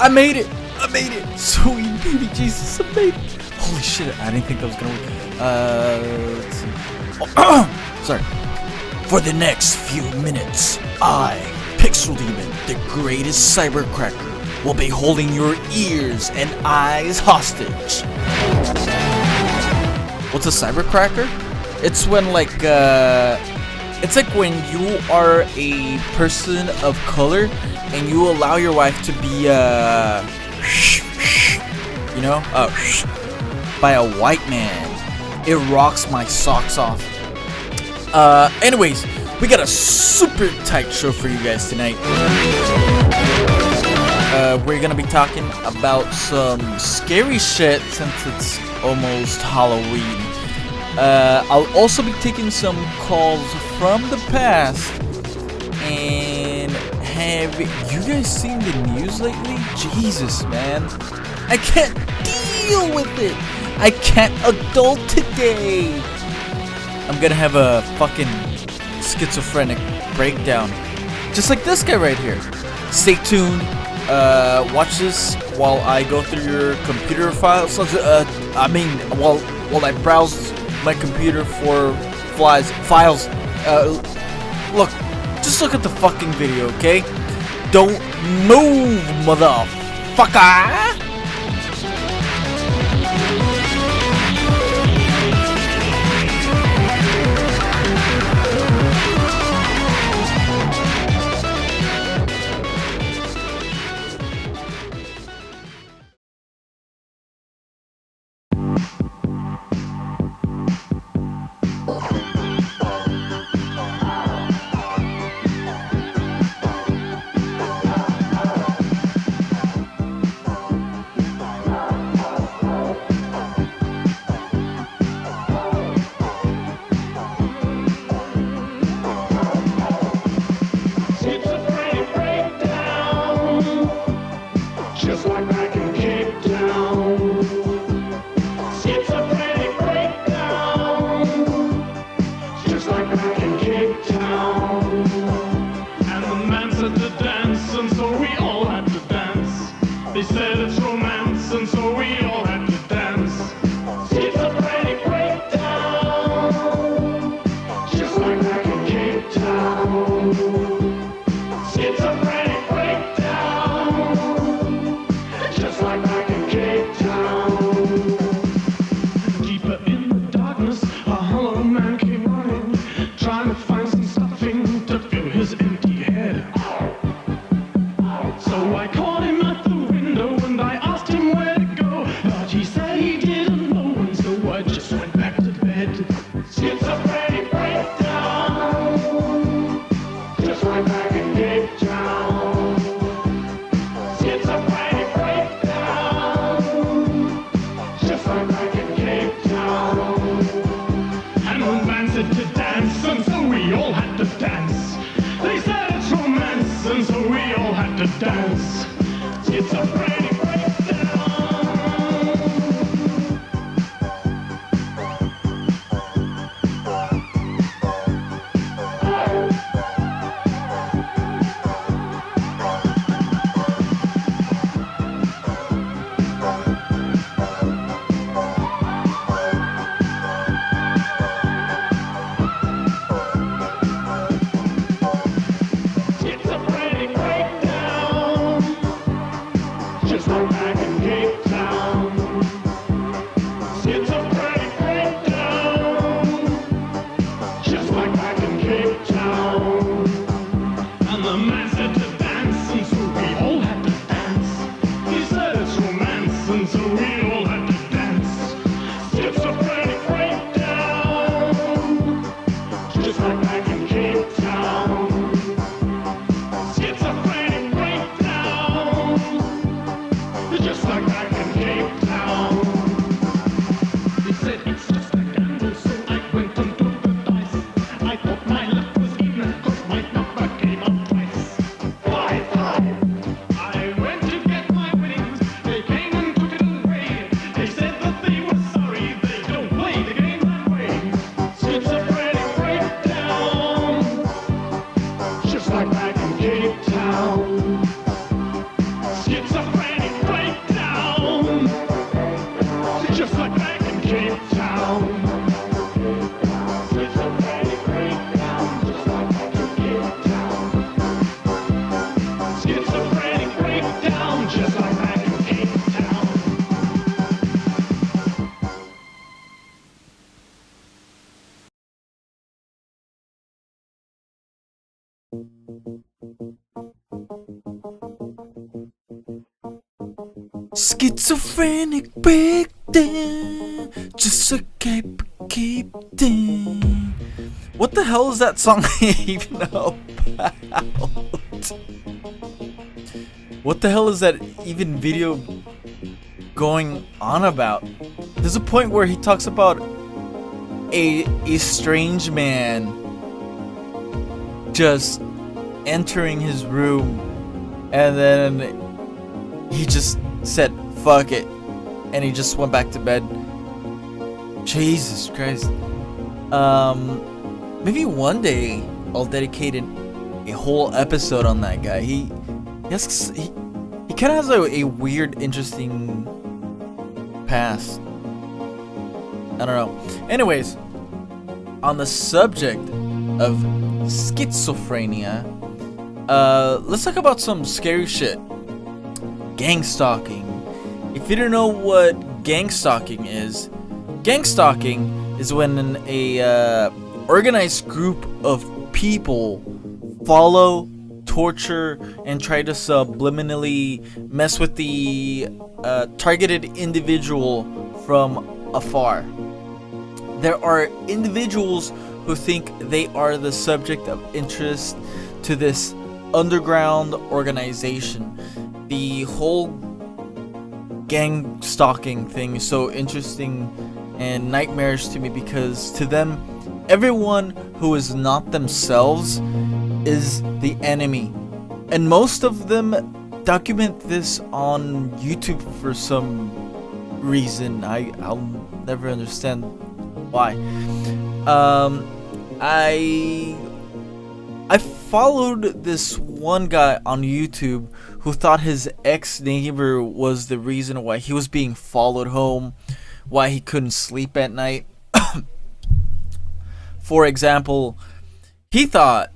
I made it! I made it! Sweet baby Jesus, I made it! Holy shit, I didn't think that was gonna work. Let's see. Oh, sorry. For the next few minutes, I, Pixel Demon, the greatest cybercracker, will be holding your ears and eyes hostage. What's a cybercracker? It's when it's like when you are a person of color and you allow your wife to be by a white man. It rocks my socks off. Anyways, we got a super tight show for you guys tonight. We're gonna be talking about some scary shit since it's almost Halloween. I'll also be taking some calls from the past. And have you guys seen the news lately? Jesus, man. I can't deal with it. I can't adult today. I'm gonna have a fucking schizophrenic breakdown. Just like this guy right here. Stay tuned. Watch this while I go through your computer files. While I browse my computer for files. Just look at the fucking video, okay? Don't move, motherfucker! Schizophrenic breakdown, just a keep down. What the hell is that song even about? What the hell is that even video going on about? There's a point where he talks about a strange man just entering his room, and then he just said fuck it, and he just went back to bed. Jesus Christ. Maybe one day I'll dedicate a whole episode on that guy. He kind of has a weird, interesting past. I don't know. Anyways, on the subject of schizophrenia, let's talk about some scary shit. Gang stalking. If you don't know what gang stalking is when a organized group of people follow, torture, and try to subliminally mess with the targeted individual from afar. There are individuals who think they are the subject of interest to this underground organization. The whole gang stalking thing is so interesting and nightmarish to me, because to them, everyone who is not themselves is the enemy. And most of them document this on YouTube for some reason. I'll never understand why. I followed this one guy on YouTube who thought his ex-neighbor was the reason why he was being followed home, why he couldn't sleep at night. For example, he thought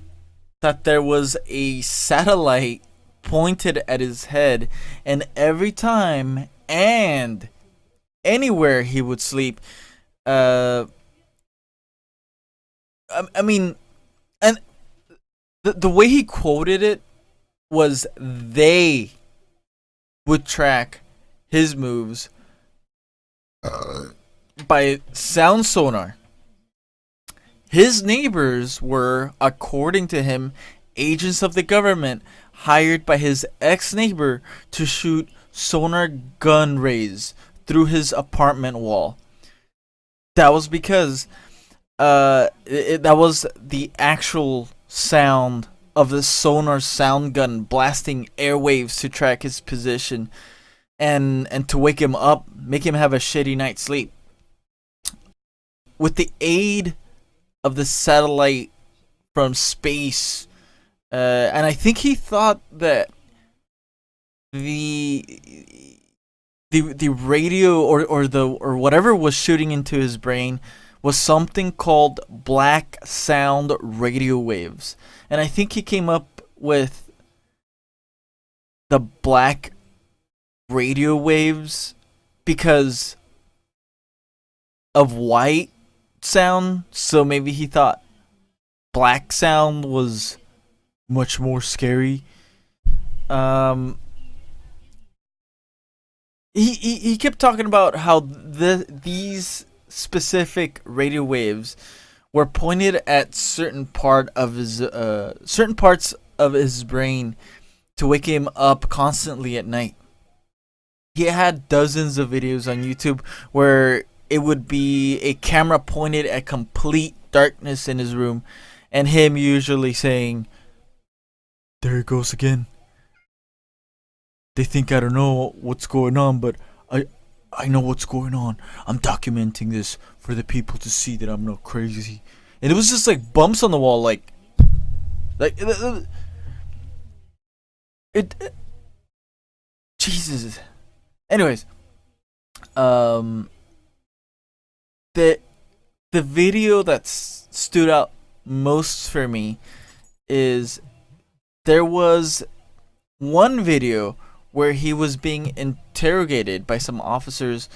that there was a satellite pointed at his head, and every time and anywhere he would sleep, I mean, and the way he quoted it was they would track his moves by sound sonar. His neighbors were, according to him, agents of the government hired by his ex-neighbor to shoot sonar gun rays through his apartment wall. That was because that was the actual sound of the sonar sound gun blasting airwaves to track his position and to wake him up, make him have a shitty night's sleep. With the aid of the satellite from space, and I think he thought that the radio or whatever was shooting into his brain was something called black sound radio waves. And I think he came up with the black radio waves because of white sound, so maybe he thought black sound was much more scary. He kept talking about how these specific radio waves were pointed at certain parts of his brain to wake him up constantly at night. He had dozens of videos on YouTube where it would be a camera pointed at complete darkness in his room, and him usually saying, "There it goes again. They think I don't know what's going on, but I know what's going on. I'm documenting this for the people to see that I'm not crazy." And it was just like bumps on the wall, like Jesus. Anyways, the video that stood out most for me is there was one video where he was being interrogated by some officers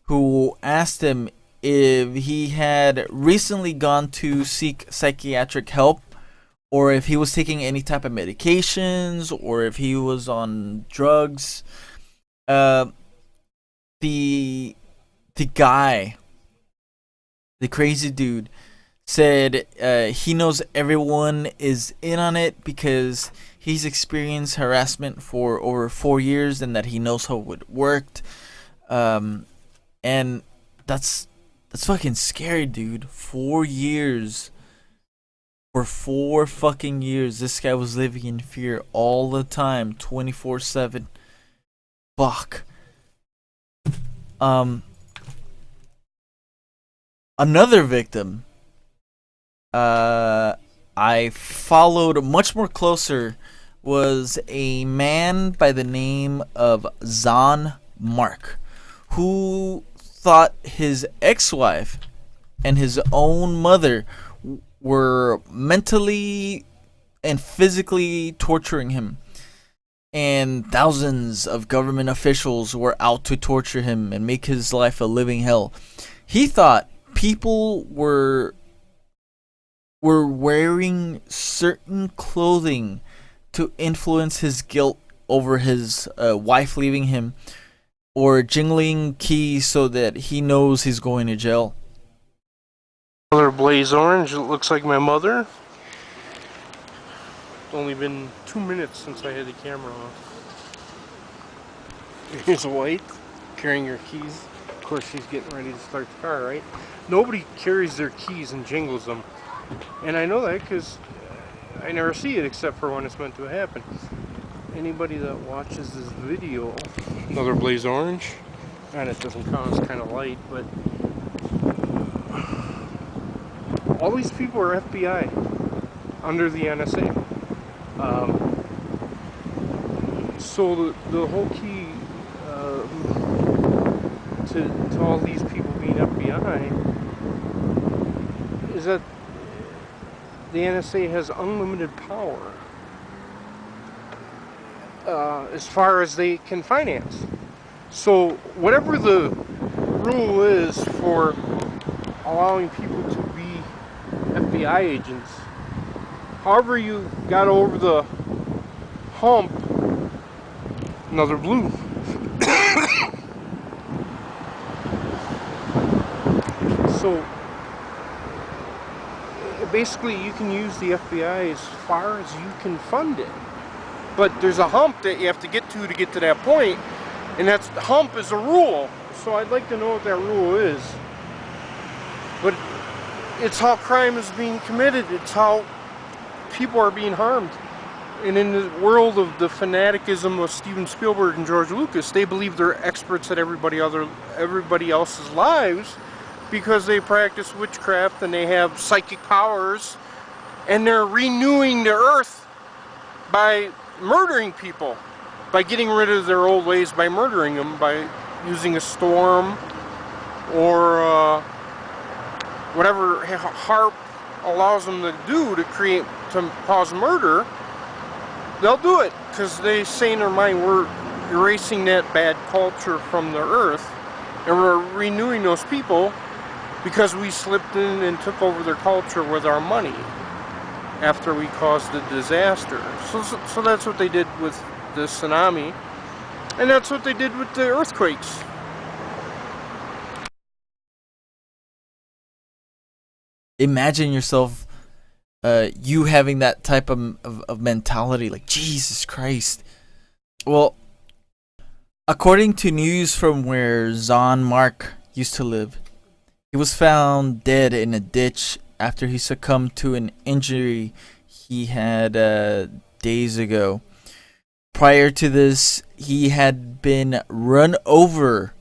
who asked him if he had recently gone to seek psychiatric help, or if he was taking any type of medications, or if he was on drugs. the guy, the crazy dude, said he knows everyone is in on it because he's experienced harassment for over 4 years and that he knows how it worked. And that's fucking scary, dude. 4 years. For 4 fucking years, this guy was living in fear all the time, 24/7. Fuck. Another victim I followed much more closer was a man by the name of Zahn Mark, who thought his ex-wife and his own mother were mentally and physically torturing him. And thousands of government officials were out to torture him and make his life a living hell. He thought people were wearing certain clothing to influence his guilt over his wife leaving him, or jingling keys so that he knows he's going to jail. Color blaze orange. It looks like my mother. It's only been 2 minutes since I had the camera off. Here's white carrying her keys. Of course, she's getting ready to start the car, right? Nobody carries their keys and jingles them, and I know that because I never see it except for when it's meant to happen. Anybody that watches this video, another blaze orange, and it doesn't count, it's kind of light, but all these people are FBI under the NSA. So the whole key to all these people being FBI is that the NSA has unlimited power as far as they can finance. So whatever the rule is for allowing people to be FBI agents, however you got over the hump, another blue. So basically you can use the FBI as far as you can fund it, but there's a hump that you have to get to that point, and the hump is a rule. So I'd like to know what that rule is. But it's how crime is being committed. It's how people are being harmed. And in the world of the fanaticism of Steven Spielberg and George Lucas, they believe they're experts at everybody else's lives because they practice witchcraft and they have psychic powers, and they're renewing the earth by murdering people, by getting rid of their old ways, by murdering them, by using a storm or whatever HARP allows them to do to cause murder. They'll do it because they say in their mind, we're erasing that bad culture from the earth, and we're renewing those people because we slipped in and took over their culture with our money after we caused the disaster. So that's what they did with the tsunami, and that's what they did with the earthquakes. Imagine yourself, you having that type of mentality, like, Jesus Christ. Well, according to news from where Zahn Mark used to live, he was found dead in a ditch after he succumbed to an injury he had days ago. Prior to this, he had been run over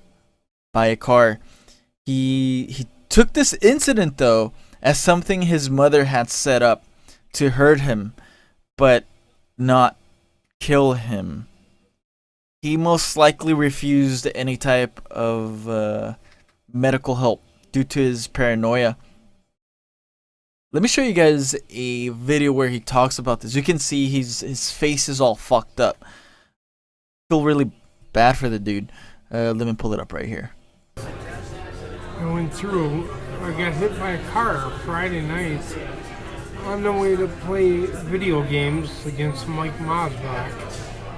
by a car. He took this incident, though, as something his mother had set up to hurt him, but not kill him. He most likely refused any type of medical help due to his paranoia. Let me show you guys a video where he talks about this. You can see his face is all fucked up. I feel really bad for the dude. Let me pull it up right here. I went through. I got hit by a car Friday night on the way to play video games against Mike Mosbach.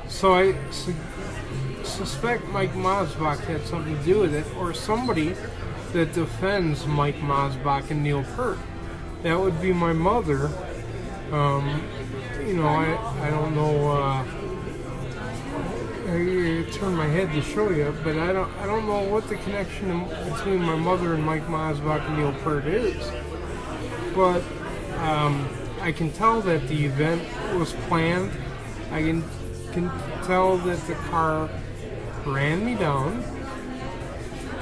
So suspect Mike Mosbach had something to do with it, or somebody that defends Mike Mosbach and Neil Peart. That would be my mother. I don't know. I turn my head to show you, but I don't know what the connection between my mother and Mike Mosbach and Neil Peart is. But I can tell that the event was planned. I can tell that the car ran me down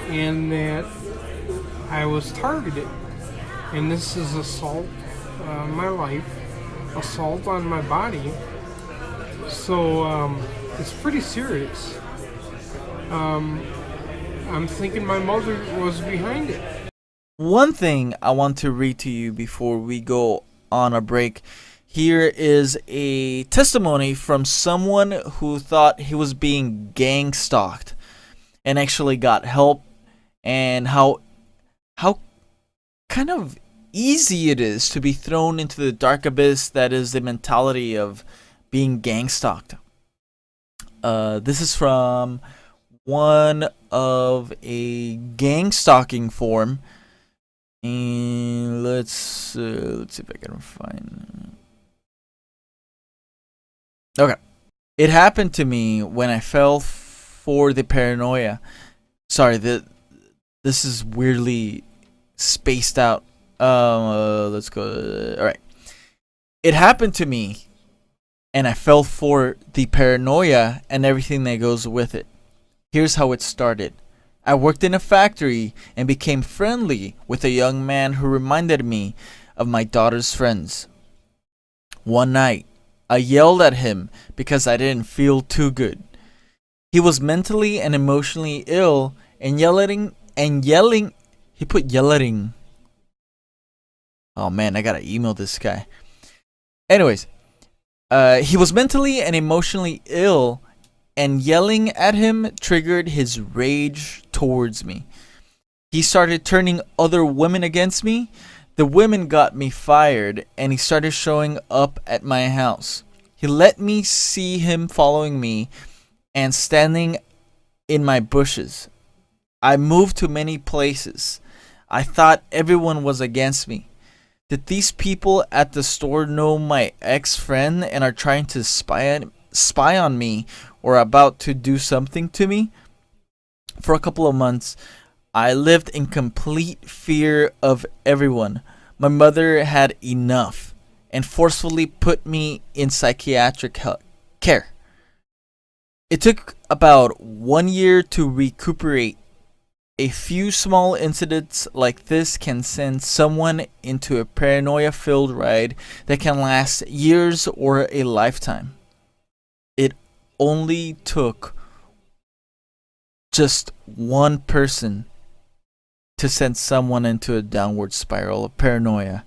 and that I was targeted. And this is assault on my life, assault on my body. So it's pretty serious. I'm thinking my mother was behind it. One thing I want to read to you before we go on a break. Here is a testimony from someone who thought he was being gang stalked and actually got help, and how kind of easy it is to be thrown into the dark abyss that is the mentality of being gang stalked. This is from one of a gang stalking forum, and let's see if I can find. Okay, it happened to me when I fell for the paranoia. Sorry, this is weirdly spaced out. Let's go. All right, it happened to me, and I fell for the paranoia and everything that goes with it. Here's how it started. I worked in a factory and became friendly with a young man who reminded me of my daughter's friends. One night, I yelled at him because I didn't feel too good. He was mentally and emotionally ill and yelling. He put yelling. Oh man, I gotta email this guy. Anyways, he was mentally and emotionally ill, and yelling at him triggered his rage towards me. He started turning other women against me. The women got me fired, and he started showing up at my house. He let me see him following me and standing in my bushes. I moved to many places. I thought everyone was against me. Did these people at the store know my ex-friend and are trying to spy on me or about to do something to me? For a couple of months, I lived in complete fear of everyone. My mother had enough and forcefully put me in psychiatric care. It took about 1 year to recuperate. A few small incidents like this can send someone into a paranoia-filled ride that can last years or a lifetime. It only took just one person to send someone into a downward spiral of paranoia.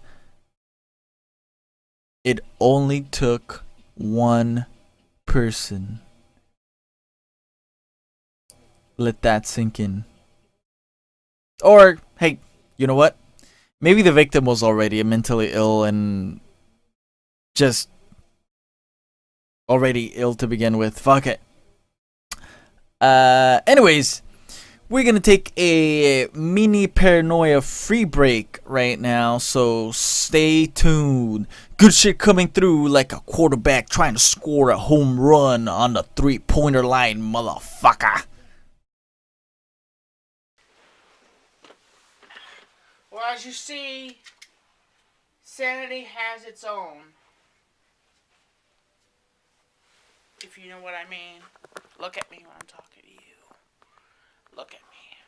It only took one person. Let that sink in. Or, hey, you know what? Maybe the victim was already mentally ill and just already ill to begin with. Fuck it. Anyways, we're gonna take a mini paranoia free break right now, so stay tuned. Good shit coming through like a quarterback trying to score a home run on the three-pointer line, motherfucker. Well, as you see, sanity has its own. If you know what I mean. Look at me when I'm talking to you. Look at me.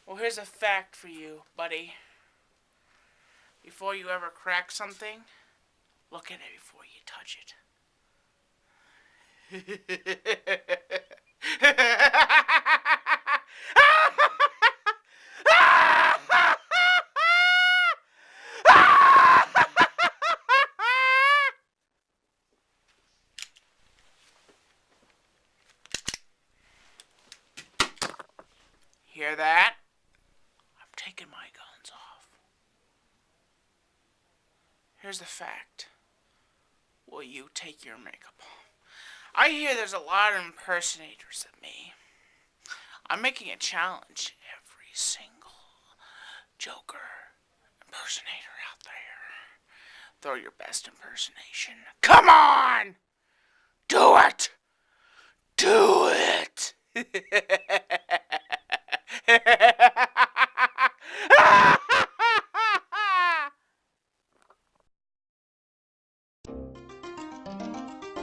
Well, here's a fact for you, buddy. Before you ever crack something, look at it before you touch Hear that? I'm taking my guns off. Here's the fact. Will you take your makeup off? I hear there's a lot of impersonators of me. I'm making a challenge. Every single Joker impersonator out there, throw your best impersonation. Come on! Do it! Do it!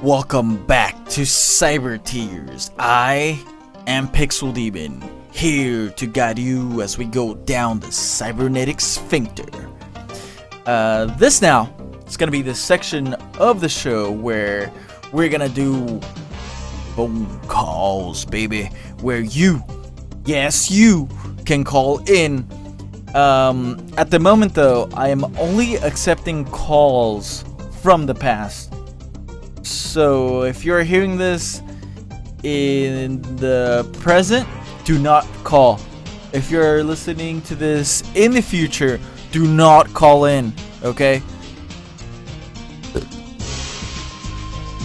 Welcome back to Cybertears. I am Pixel Demon, here to guide you as we go down the cybernetic sphincter. This now is gonna be the section of the show where we're gonna do phone calls, baby. Where you, yes, you can call in. At the moment, though, I am only accepting calls from the past. So if you're hearing this in the present, do not call. If you're listening to this in the future, do not call in, okay?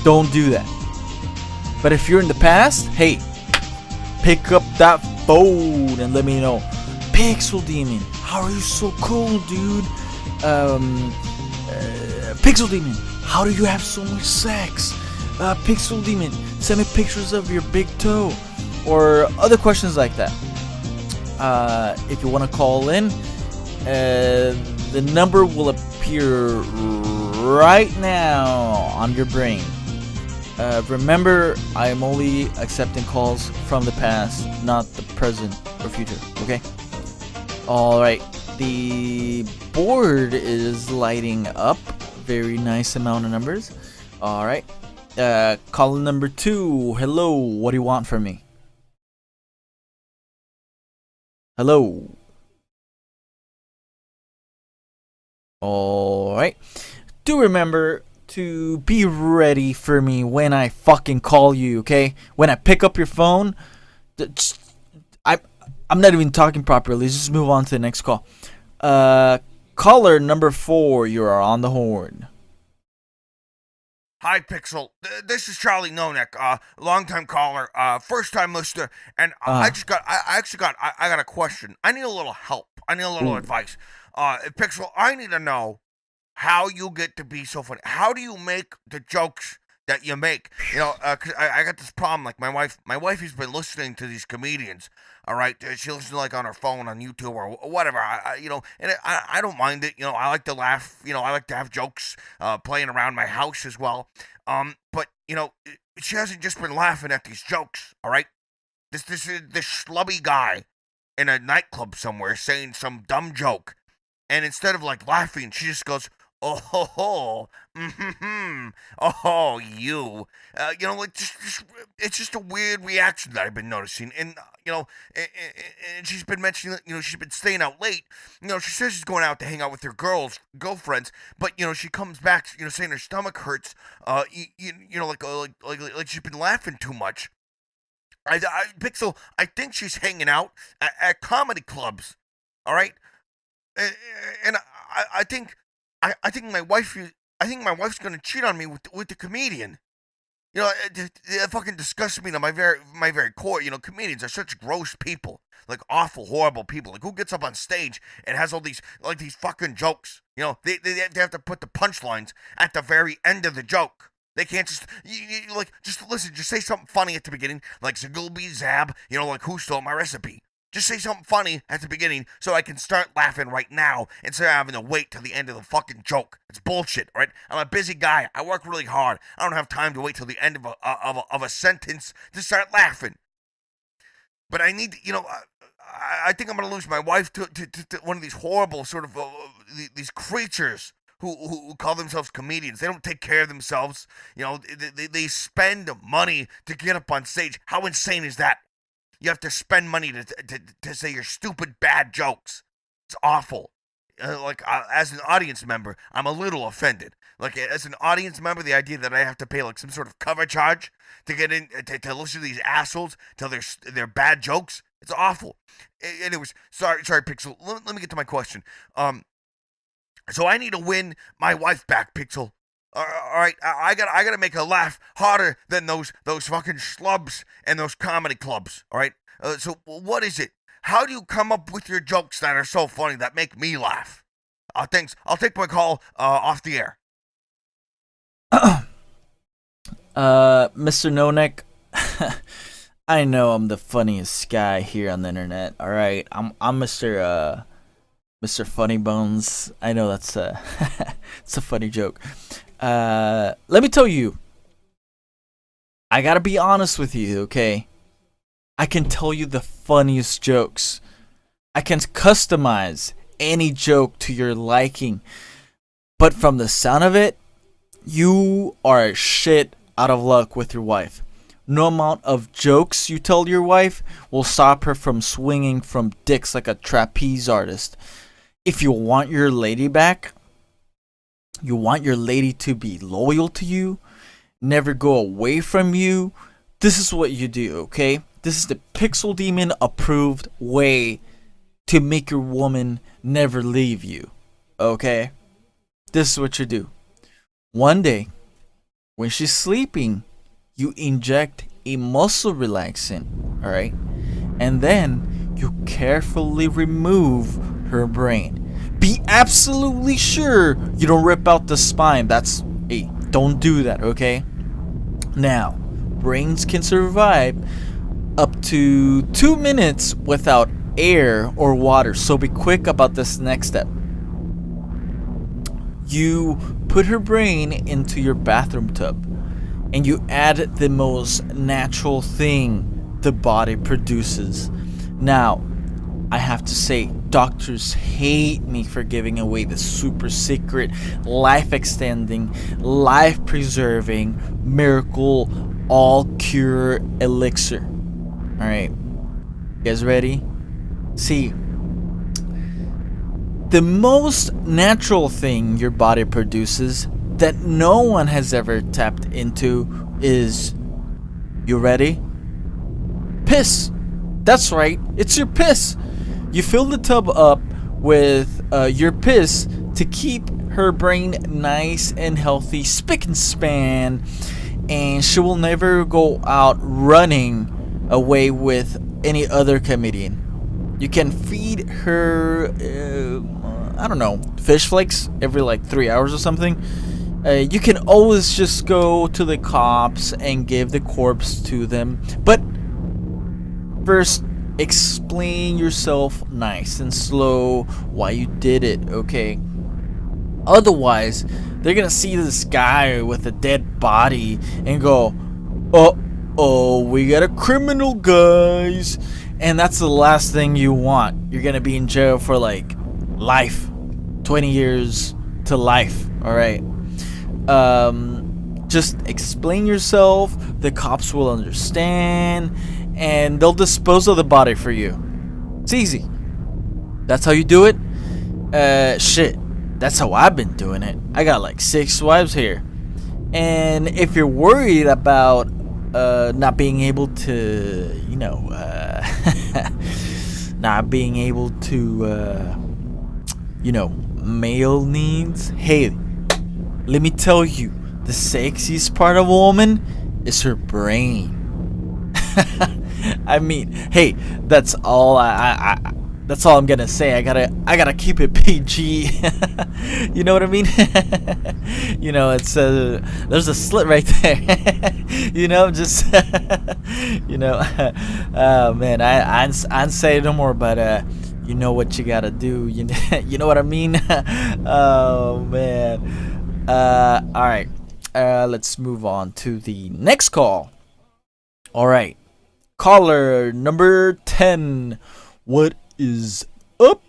Don't do that. But if you're in the past, hey, pick up that phone and let me know. Pixel Demon, how are you so cool, dude? Pixel Demon, how do you have so much sex? Pixel Demon, send me pictures of your big toe. Or other questions like that. If you want to call in, the number will appear right now on your brain. Remember, I am only accepting calls from the past, not the present or future, okay? Alright, the board is lighting up. Very nice amount of numbers. Alright, caller number 2. Hello, what do you want from me? Hello. Alright, do remember to be ready for me when I fucking call you, okay? When I pick up your phone, I'm not even talking properly. Let's just move on to the next call. Caller number 4, you are on the horn. Hi, Pixel. This is Charlie Nonek, longtime caller, first time listener, and I got a question. I need a little help. I need a little advice. Pixel, I need to know how you get to be so funny. How do you make the jokes that you make? You know, 'cause I got this problem. Like my wife has been listening to these comedians. All right, she listens like on her phone, on YouTube or whatever. I don't mind it. You know, I like to laugh. You know, I like to have jokes playing around my house as well. But you know, she hasn't just been laughing at these jokes. All right, this schlubby guy in a nightclub somewhere saying some dumb joke, and instead of like laughing, she just goes, "Oh ho ho, oh you," you know, like it's just a weird reaction that I've been noticing, and you know, and she's been mentioning that, you know, she's been staying out late. You know, she says she's going out to hang out with her girlfriends, but you know, she comes back, you know, saying her stomach hurts. You know, like she's been laughing too much. Pixel, I think she's hanging out at comedy clubs. All right, and I think my wife's gonna cheat on me with the comedian. You know, it fucking disgusts me to my very core. You know, comedians are such gross people, like awful, horrible people. Like, who gets up on stage and has all these fucking jokes? You know, they have to put the punchlines at the very end of the joke. They can't just just listen. Just say something funny at the beginning, like Zagulby Zab. You know, like who stole my recipe. Just say something funny at the beginning so I can start laughing right now instead of having to wait till the end of the fucking joke. It's bullshit, right? I'm a busy guy. I work really hard. I don't have time to wait till the end of a sentence to start laughing. But I need, you know, I think I'm going to lose my wife to one of these horrible sort of these creatures who call themselves comedians. They don't take care of themselves. You know, they spend money to get up on stage. How insane is that? You have to spend money to say your stupid, bad jokes. It's awful. As an audience member, I'm a little offended. Like, as an audience member, the idea that I have to pay, like, some sort of cover charge to get in, to listen to these assholes tell their bad jokes, it's awful. Anyways, sorry, Pixel. Let me get to my question. So I need to win my wife back, Pixel. All right, I gotta make her laugh harder than those fucking schlubs and those comedy clubs. All right. So what is it? How do you come up with your jokes that are so funny that make me laugh? Thanks. I'll take my call off the air. Mr. No Neck, I know I'm the funniest guy here on the internet. All right, I'm Mr. Funny Bones. I know that's it's a funny joke. Let me tell you, I gotta be honest with you, okay? I can tell you the funniest jokes. I can customize any joke to your liking. But from the sound of it, you are shit out of luck with your wife. No amount of jokes you tell your wife will stop her from swinging from dicks like a trapeze artist. If you want your lady back, you want your lady to be loyal to you, never go away from you, this is what you do, okay? This is the Pixel Demon approved way to make your woman never leave you, okay? This is what you do. One day, when she's sleeping, you inject a muscle relaxant, alright? And then you carefully remove her brain. Be absolutely sure you don't rip out the spine. Don't do that, okay? Now, brains can survive up to 2 minutes without air or water, so be quick about this next step. You put her brain into your bathroom tub and you add the most natural thing the body produces. Now, I have to say, doctors hate me for giving away the super secret, life-extending, life-preserving, miracle, all-cure elixir. Alright, you guys ready? See, the most natural thing your body produces that no one has ever tapped into is, you ready? Piss. That's right, it's your piss. You fill the tub up with your piss to keep her brain nice and healthy, spick and span, and she will never go out running away with any other comedian. You can feed her, I don't know, fish flakes every like 3 hours or something. You can always just go to the cops and give the corpse to them. But first, explain yourself nice and slow why you did it, okay? Otherwise, they're gonna see this guy with a dead body and go, oh, we got a criminal, guys. And that's the last thing you want. You're gonna be in jail for like life, 20 years to life, alright? Just explain yourself, the cops will understand, and they'll dispose of the body for you. It's easy. That's how you do it? Shit. That's how I've been doing it. I got like 6 wives here. And if you're worried about not being able to, not being able to, male needs, hey, let me tell you, the sexiest part of a woman is her brain. I mean, hey, that's all that's all I'm gonna say. I gotta keep it PG. You know what I mean? It's there's a slit right there. Just oh man, I say no more, but you know what you gotta do. You know what I mean? Oh man. All right. Let's move on to the next call. All right. Caller number 10. What is up?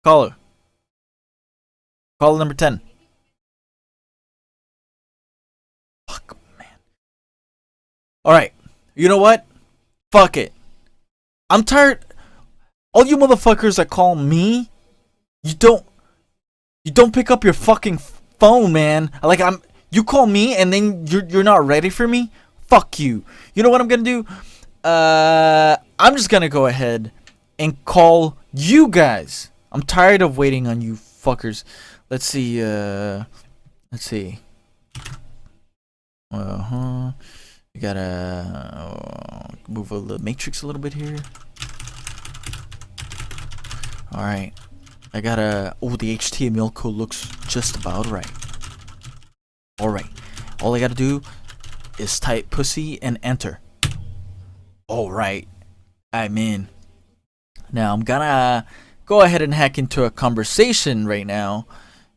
Caller number 10. Fuck, man. Alright. You know what? Fuck it. I'm tired. All you motherfuckers that call me, you don't pick up your fucking phone, man. Like, you call me and then you're not ready for me? Fuck you. You know what I'm gonna do? I'm just gonna go ahead and call you guys. I'm tired of waiting on you fuckers. Let's see. Let's see. We gotta move the matrix a little bit here. All right. I gotta. Oh, the HTML code looks just about right. All right. All I gotta do is type pussy and enter. All right. I'm in. Now I'm gonna go ahead and hack into a conversation right now.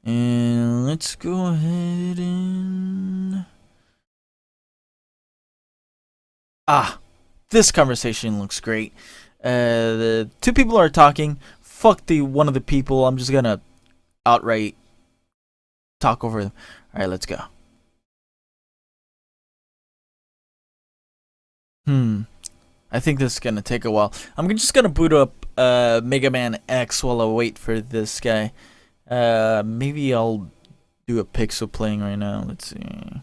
And let's go ahead and... this conversation looks great. The two people are talking. Fuck the one of the people. I'm just gonna outright talk over them. Alright, let's go. I think this is gonna take a while. I'm just gonna boot up Mega Man X while I wait for this guy. Maybe I'll do a pixel playing right now. Let's see.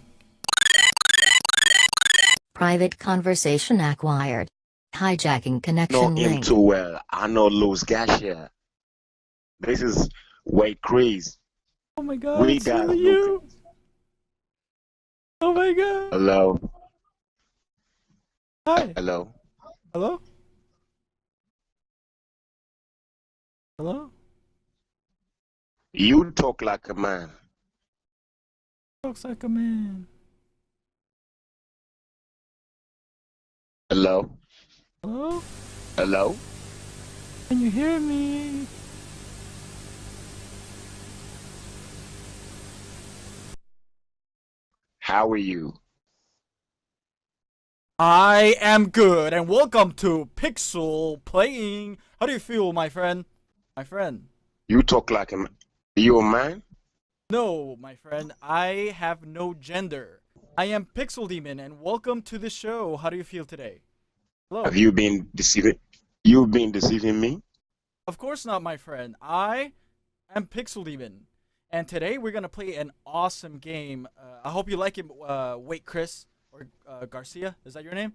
Private conversation acquired. Hijacking connection Know him link. too well. I know Louis Garcia. This is way crazy. Oh my god, We it's got really you. Oh my god. Hello. Hi. Hello. Hello? Hello? You talk like a man. Looks like a man. Hello. Hello? Hello. Can you hear me? How are you? I am good, and welcome to Pixel Playing. How do you feel, my friend? My friend. You talk like a man. You a man? No, my friend, I have no gender. I am Pixel Demon, and welcome to the show. How do you feel today? Hello. Have you been deceiving? You've been deceiving me? Of course not, my friend. I am Pixel Demon, and today we're gonna play an awesome game. I hope you like it. Wait, Chris or Garcia, is that your name?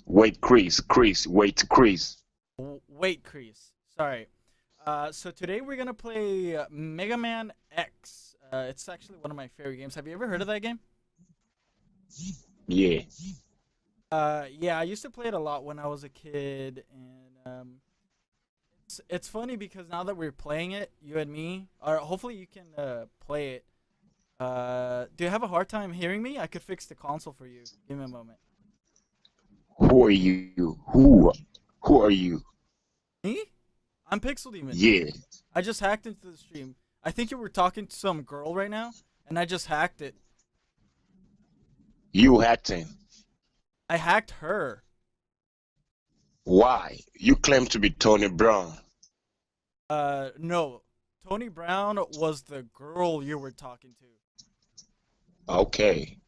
Wait, Chris. Wait, Chris. Wait, Chris. Sorry. So today we're gonna play Mega Man X. It's actually one of my favorite games. Have you ever heard of that game? Yeah. Yeah, I used to play it a lot when I was a kid, and it's funny because now that we're playing it, you and me, or hopefully you can play it. Do you have a hard time hearing me? I could fix the console for you. Give me a moment. Who are you? Who are you? Me? I'm Pixel Demon. Yeah. I just hacked into the stream. I think you were talking to some girl right now, and I just hacked it. You acting. I hacked her. Why? You claim to be Tony Brown. No. Tony Brown was the girl you were talking to. Okay.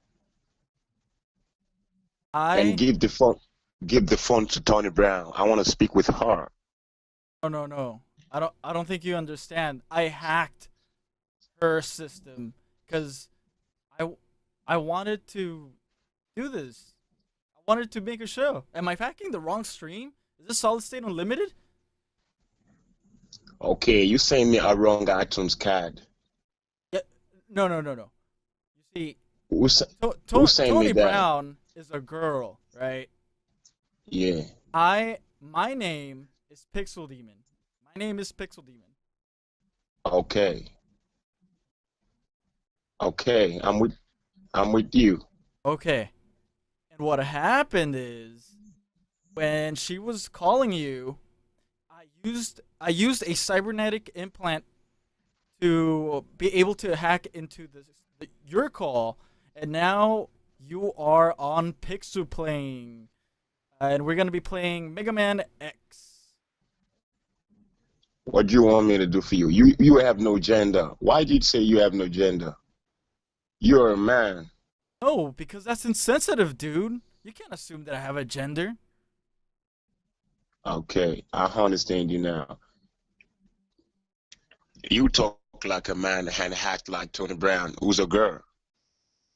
I And give the phone to Tony Brown. I want to speak with her. no. I don't think you understand. I hacked her system because I wanted to do this. I wanted to make a show. Am I hacking the wrong stream? Is this Solid State Unlimited? Okay, you send me a wrong iTunes card. Yeah. No. You see, Who sent me Tony that? Brown is a girl, right? Yeah. My name is Pixel Demon. My name is Pixel Demon. Okay. Okay, I'm with you. Okay. And what happened is when she was calling you, I used a cybernetic implant to be able to hack into your call, and now you are on Pixel Playing. And we're going to be playing Mega Man X. What do you want me to do for you? You have no gender. Why did you say you have no gender? You're a man. No, because that's insensitive, dude. You can't assume that I have a gender. Okay, I understand you now. You talk like a man and act like Tony Brown, who's a girl.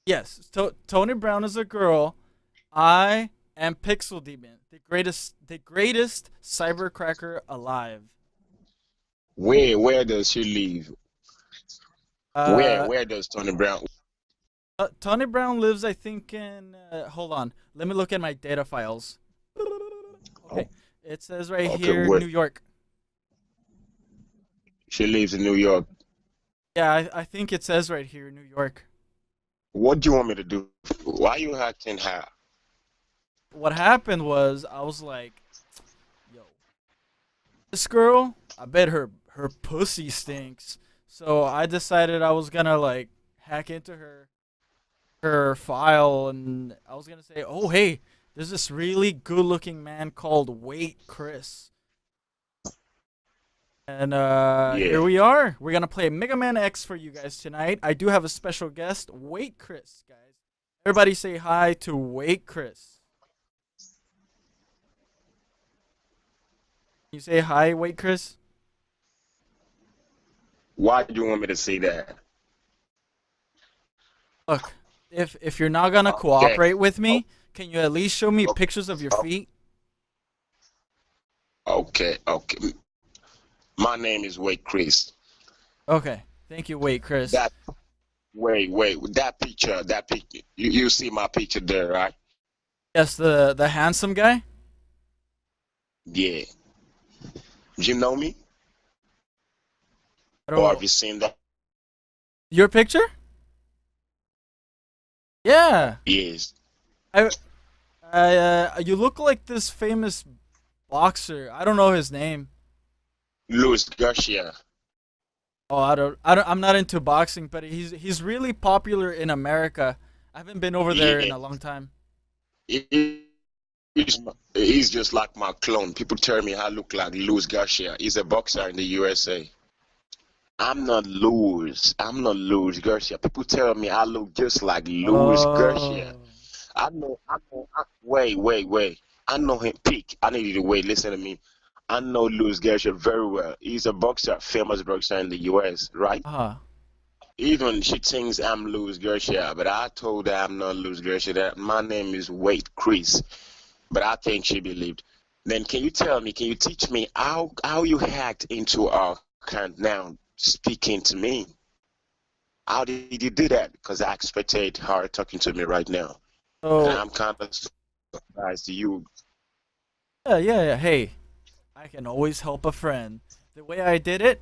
Yes, Tony Brown is a girl. I am Pixel Demon, the greatest cybercracker alive. Where does she live? Uh, Where does Tony Brown? Tony Brown lives, I think, in. Hold on. Let me look at my data files. Okay. Oh, It says right okay, here, where New York. she lives in New York. Yeah, I think it says right here, New York. What do you want me to do? Why you acting high? What happened was, I was like, yo, this girl, I bet her pussy stinks. So I decided I was gonna like hack into her file, and I was gonna say, oh hey, there's this really good looking man called Wait Chris. And here Yeah. we are. We're gonna play Mega Man X for you guys tonight. I do have a special guest, Wait Chris, guys. Everybody say hi to Wait Chris. You say hi, Wait Chris? Why do you want me to say that? Look, if you're not gonna Okay. cooperate with me, can you at least show me pictures of your Oh, feet? okay. Okay. My name is Wade Chris. Okay. Thank you, Wait Chris. That wait, that picture, you see my picture there, right? Yes, the handsome guy. Yeah. Do you know me? I Or have don't. you seen that? Your picture? Yeah. Yes. I you look like this famous boxer. I don't know his name. Louis Garcia. Oh, I'm not into boxing, but he's really popular in America. I haven't been over there in Yeah. a long time. He's just like my clone. People tell me I look like Louis Garcia. He's a boxer in the USA. I'm not Louis. I'm not Louis Garcia. People tell me I look just like Louis Garcia. Oh. Wait. I know him peak. I need you to wait. Listen to me. I know Louis Garcia very well. He's a boxer, famous boxer in the US, right? Uh-huh. Even she thinks I'm Louis Garcia, but I told her I'm not Louis Garcia. That my name is Wade Chris, but I think she believed. Then can you tell me? Can you teach me how you hacked into our account now, speaking to me? How did you do that? Because I expected her talking to me right now, and So I'm kind of surprised you. yeah. Hey, I can always help a friend. The way I did it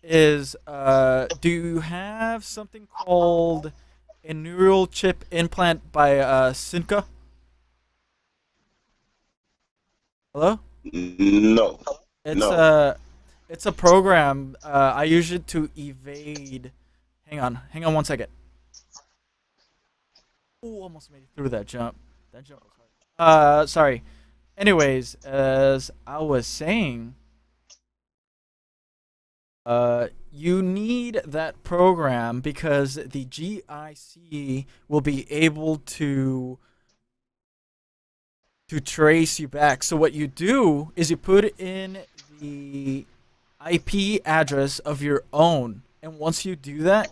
is, do you have something called a neural chip implant by Cinca? Hello? No, It's no. a it's a program I use it to evade. Hang on one second. Ooh, almost made it through that jump. That jump was hard. Sorry. Anyways, as I was saying, you need that program because the GIC will be able to trace you back. So what you do is you put in the IP address of your own, and once you do that,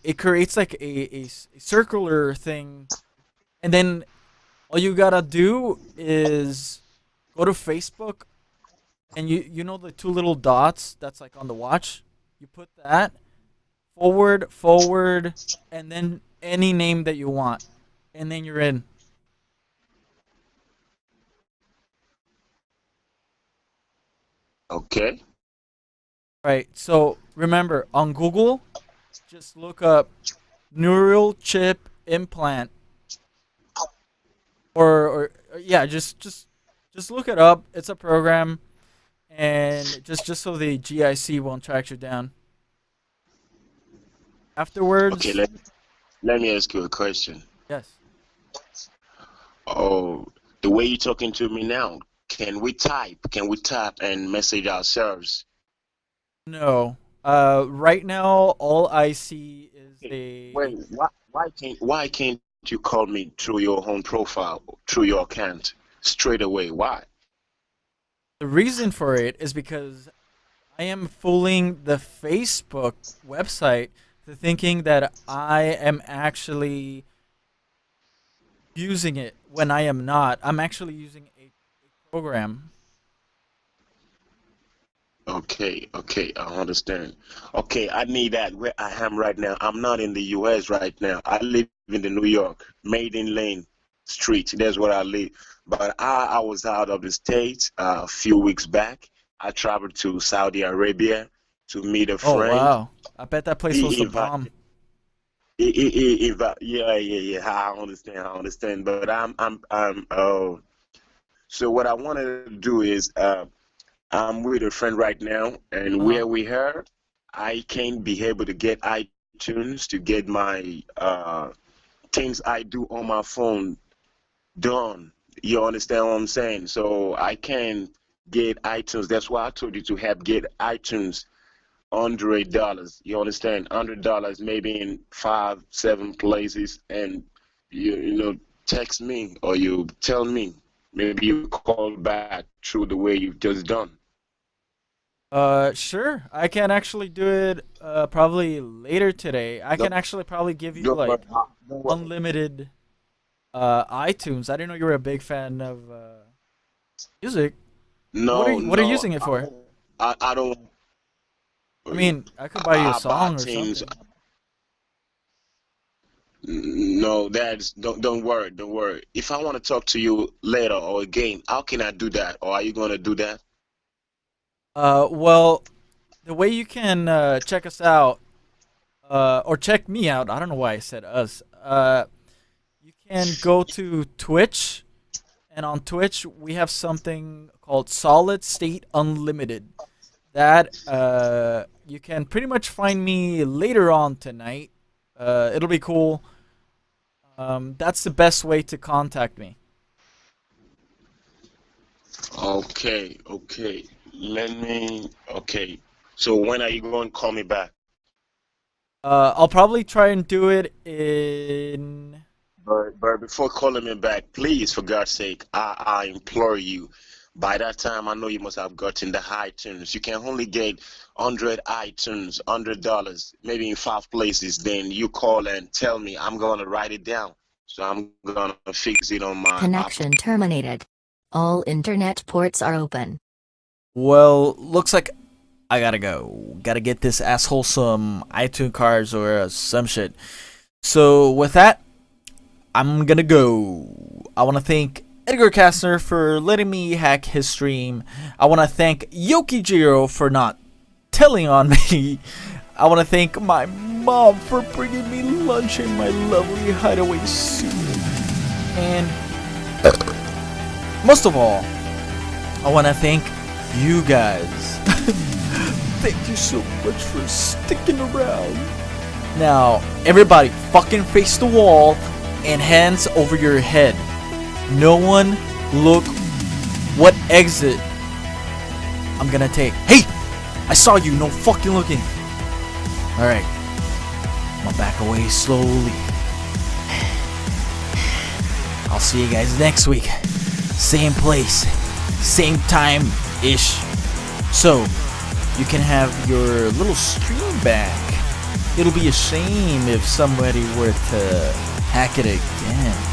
it creates like a circular thing, and then all you gotta do is go to Facebook, and you know the two little dots that's like on the watch. You put that forward, and then any name that you want, and then you're in. Okay. Right. So remember, on Google, just look up neural chip implant, or yeah, just look it up. It's a program, and just so the GIC won't track you down. Okay. Afterwards, Let me ask you a question. yes. Oh, the way you're talking to me now, can we type? Can we type and message ourselves? No. Right now, all I see is Okay. a. Wait, why can't you call me through your own profile, through your account, straight away? Why? The reason for it is because I am fooling the Facebook website to thinking that I am actually using it when I am not. I'm actually using a program. Okay, okay, I understand. Okay, I need that where I am right now. I'm not in the US right now. I live in the New York, Maiden Lane Street. That's where I live. But I was out of the state a few weeks back. I traveled to Saudi Arabia to meet a Oh friend. wow. I bet that place was He the invited. bomb. Yeah, yeah, yeah. I understand. I understand. But I'm. Oh, so what I wanted to do is, I'm with a friend right now, and Uh-huh. where we are, I can't be able to get iTunes to get my things I do on my phone done. You understand what I'm saying? So I can get iTunes. That's why I told you to have get iTunes $100. You understand? $100 maybe in 5, 7 places, and you text me or you tell me. Maybe you call back through the way you've just done. Sure. I can actually do it probably later today. I can Don't, actually probably give you don't worry. like Don't worry. unlimited iTunes. I didn't know you were a big fan of music. No, What are you no, using it for? I don't. I mean, I could buy you a I buy song or things. something. No, that's don't worry, don't worry. If I want to talk to you later or again, how can I do that? Or are you gonna do that? Well, the way you can check us out, or check me out. I don't know why I said us. You can go to Twitch, and on Twitch we have something called Solid State Unlimited. That you can pretty much find me later on tonight. It'll be cool. That's the best way to contact me. Okay, okay. Let me. Okay. So when are you going to call me back? I'll probably try and do it in. But before calling me back, please, for God's sake, I implore you. By that time, I know you must have gotten the iTunes. You can only get 100 iTunes, $100, maybe in 5 places. Then you call and tell me. I'm gonna write it down. So I'm gonna fix it on my app. Connection terminated. All internet ports are open. Well, looks like I gotta go. Gotta get this asshole some iTunes cards or some shit. So with that, I'm gonna go. I want to thank Edgar Kastner for letting me hack his stream. I want to thank Yokijiro for not telling on me. I want to thank my mom for bringing me lunch in my lovely hideaway suit. And most of all, I want to thank you guys. Thank you so much for sticking around. Now, everybody fucking face the wall and hands over your head. No one look what exit I'm gonna take. Hey! I saw you, no fucking looking. Alright. I'm gonna back away slowly. I'll see you guys next week. Same place, same time-ish. So, you can have your little stream back. It'll be a shame if somebody were to hack it again.